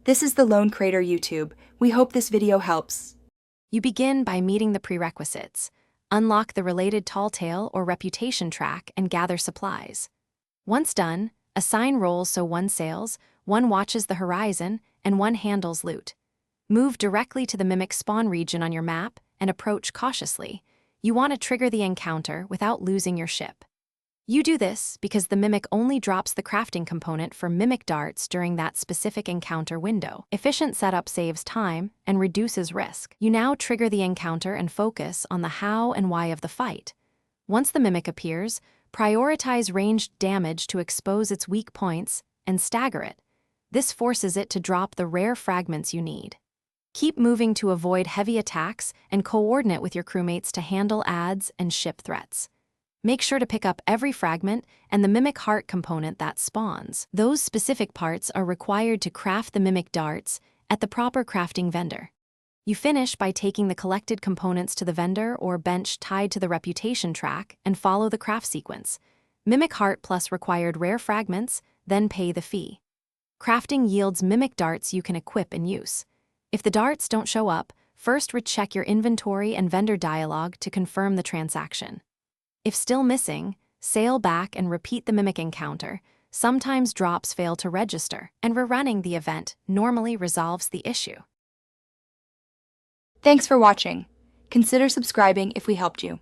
This is the Lone Crater YouTube. We hope this video helps. You begin by meeting the prerequisites. Unlock the related tall tale or reputation track and gather supplies. Once done, assign roles so one sails, one watches the horizon, and one handles loot. Move directly to the mimic spawn region on your map and approach cautiously. You want to trigger the encounter without losing your ship. You do this because the mimic only drops the crafting component for mimic darts during that specific encounter window. Efficient setup saves time and reduces risk. You now trigger the encounter and focus on the how and why of the fight. Once the mimic appears, prioritize ranged damage to expose its weak points and stagger it. This forces it to drop the rare fragments you need. Keep moving to avoid heavy attacks and coordinate with your crewmates to handle adds and ship threats. Make sure to pick up every fragment and the mimic heart component that spawns. Those specific parts are required to craft the mimic darts at the proper crafting vendor. You finish by taking the collected components to the vendor or bench tied to the reputation track and follow the craft sequence. Mimic heart plus required rare fragments, then pay the fee. Crafting yields mimic darts you can equip and use. If the darts don't show up, first recheck your inventory and vendor dialogue to confirm the transaction. If still missing, sail back and repeat the mimic encounter. Sometimes drops fail to register, and rerunning the event normally resolves the issue. Thanks for watching. Consider subscribing if we helped you.